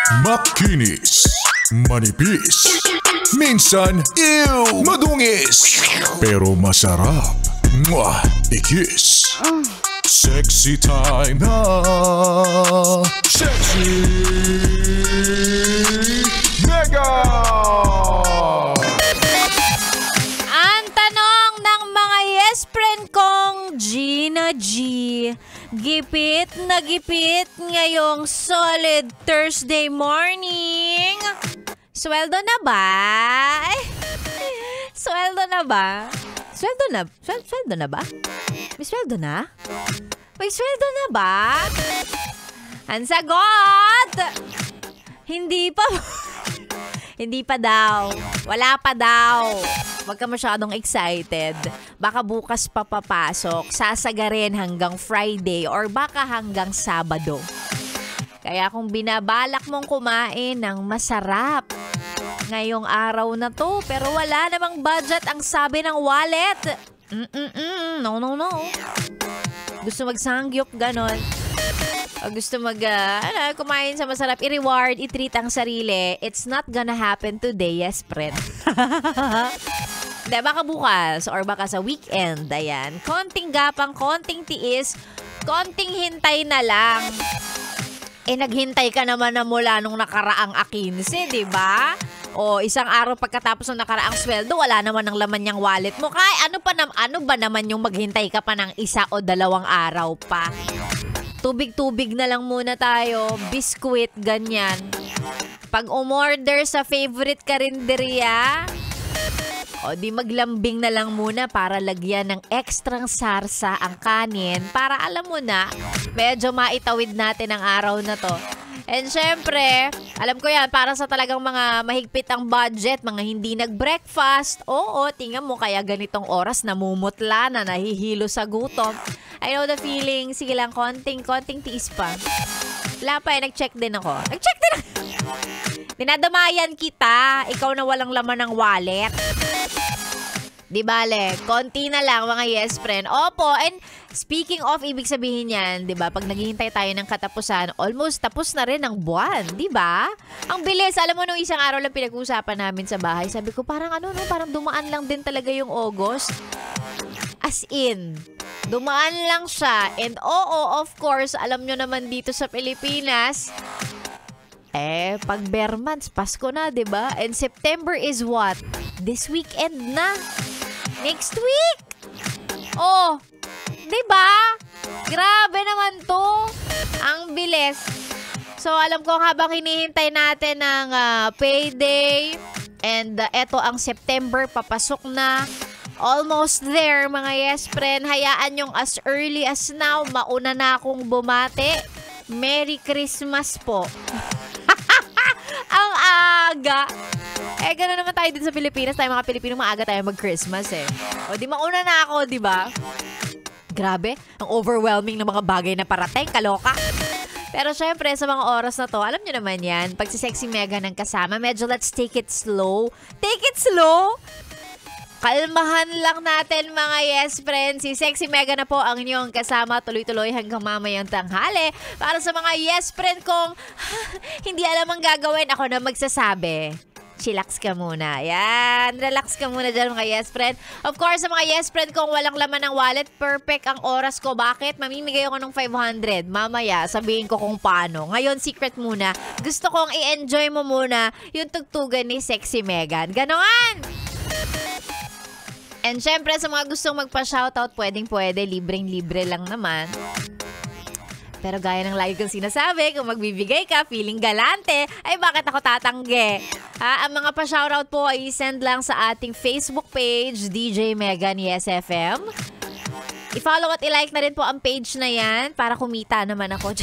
Makinis, manipis, minsan, madungis, pero masarap. Mwah! I-kiss. Sexy time na. Sexy Mega! Ang tanong ng mga yes friend kong Gina G. Gipit na gipit ngayong solid Thursday morning. Sweldo na ba? Sweldo na ba? Sweldo na? Sweldo na ba? May sweldo na? May sweldo na ba? Ang sagot! Hindi pa. Hindi pa daw. Wala pa daw. Huwag ka masyadong excited. Baka bukas pa papasok, sasagarin hanggang Friday or baka hanggang Sabado. Kaya kung binabalak mong kumain ng masarap ngayong araw na to, pero wala namang budget ang sabi ng wallet. No. Gusto magsangyok, ganon. O gusto kumain sa masarap, i-reward, i-treat ang sarili. It's not gonna happen today, yes, friend. Baka bukas or baka sa weekend, ayan. Konting gapang, konting tiis, konting hintay na lang. Naghintay ka naman na mula nung nakaraang 15, di ba? O isang araw pagkatapos ng nakaraang sweldo, wala naman ng laman niyang wallet mo. Kaya ano ba naman yung maghintay ka pa ng 1 o 2 araw pa? Tubig-tubig na lang muna tayo, biskuit, ganyan. Pag umorder sa favorite karinderya, o di maglambing na lang muna para lagyan ng ekstrang sarsa ang kanin para alam mo na, medyo maitawid natin ang araw na to. And syempre, alam ko yan, para sa talagang mga mahigpit ang budget, mga hindi nag-breakfast, oo, tingnan mo kaya ganitong oras namumutla na, nahihilo sa gutom. I know the feeling, sige lang, konting tiis pa. Wala pa nag-check din ako. Dinadamayan kita, ikaw na walang laman ng wallet. Di bale, konti na lang mga yes friend. Opo, and speaking of, ibig sabihin yan, di ba, pag naghihintay tayo ng katapusan, almost tapos na rin ang buwan, di ba? Ang bilis, alam mo nung isang araw lang pinag-uusapan namin sa bahay, sabi ko parang parang dumaan lang din talaga yung August. As in, dumaan lang siya. And oo, of course, alam nyo naman dito sa Pilipinas, pag bare months, Pasko na, di ba? And September is what? This weekend na. Next week. Oh, di ba? Grabe naman to. Ang bilis. So, alam ko habang hinihintay natin ng payday, and eto ang September, papasok na. Almost there, mga yes friend. Hayaan yung as early as now, mauna na akong bumati. Merry Christmas po. Ang aga. Gano'n naman tayo din sa Pilipinas. Tayo mga Pilipino, maaga tayo mag-Christmas O di mauna na ako, di ba? Grabe, ang overwhelming ng mga bagay na parating. Kaloka. Pero syempre, sa mga oras na to, alam nyo naman yan, pag si Sexy Mega ng kasama, medyo let's take it slow. Take it slow? Kalmahan lang natin mga yes friends. Si Sexy Mega na po ang inyong kasama tuloy-tuloy hanggang mamayang tanghali. Para sa mga yes friend kong hindi alam ang gagawin, ako na magsasabi. Chillax ka muna. Yan. Relax ka muna dyan mga yes friend. Of course, sa mga yes friend kong walang laman ng wallet, perfect ang oras ko. Bakit? Mamimigay ako ng 500. Mamaya, sabihin ko kung paano. Ngayon, secret muna. Gusto kong i-enjoy mo muna yung tugtugan ni Sexy Megan. Ganon! And syempre, sa mga gustong magpa-shoutout, pwedeng-pwede. Libreng-libre lang naman. Pero gaya ng lagi kong sinasabi, kung magbibigay ka, feeling galante, ay bakit ako tatanggi? Ang mga pa-shoutout po ay send lang sa ating Facebook page, DJ Megan Yes FM. I-follow at i-like na rin po ang page na yan para kumita naman ako.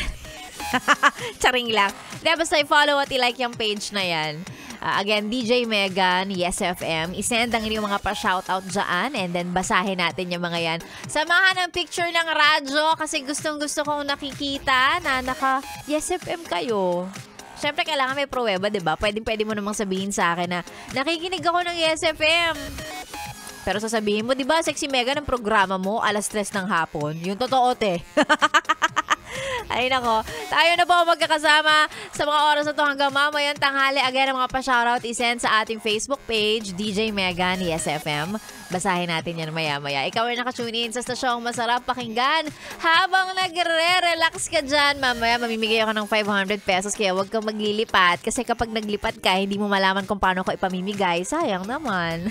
Charing lang. Basta i-follow at i-like yung page na yan. Again, DJ Megan, Yes FM. I-send ang inyong mga pa-shoutout dyan and then basahin natin yung mga yan. Samahan ang picture ng radyo kasi gustong-gusto kong nakikita na naka-Yes FM kayo. Siyempre, kailangan may pruweba, diba? Pwede mo namang sabihin sa akin na nakikinig ako ng Yes FM. Pero sasabihin mo, diba, Sexy Megan, ang programa mo, 3:00 ng hapon. Yung totoo, te. Ay nako, tayo na po magkakasama sa mga oras na to hanggang mamayang tanghali. Again, ang mga pa-shoutout isend sa ating Facebook page, DJ Megan, Yes FM. Basahin natin yan maya-maya. Ikaw ay nakatune in sa stasyong masarap pakinggan habang nagre-relax ka dyan. Mamaya mamimigay ako ng 500 pesos kaya huwag kang maglilipat kasi kapag naglipat ka, hindi mo malaman kung paano ko ipamimigay. Sayang naman.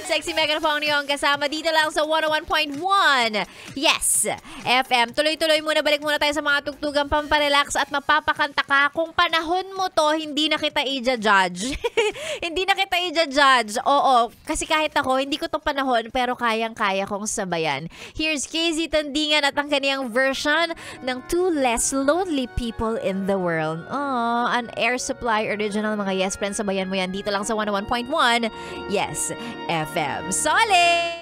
Sexy Megan po ang niyong kasama dito lang sa 101.1. Yes! FM. Tuloy-tuloy muna. Balik muna tayo sa mga tugtugang pamparelax at mapapakanta ka. Kung panahon mo to, hindi na kita i-judge. Hindi na kita i-judge. Oo. Kasi kahit ako, hindi ko to panahon pero kayang-kaya kong sabayan. Here's KZ Tandingan at ang kaniyang version ng Two Less Lonely People in the World. Oh, an Air Supply original mga Yes Friends. Sabayan mo yan dito lang sa 101.1 Yes FM. Solid!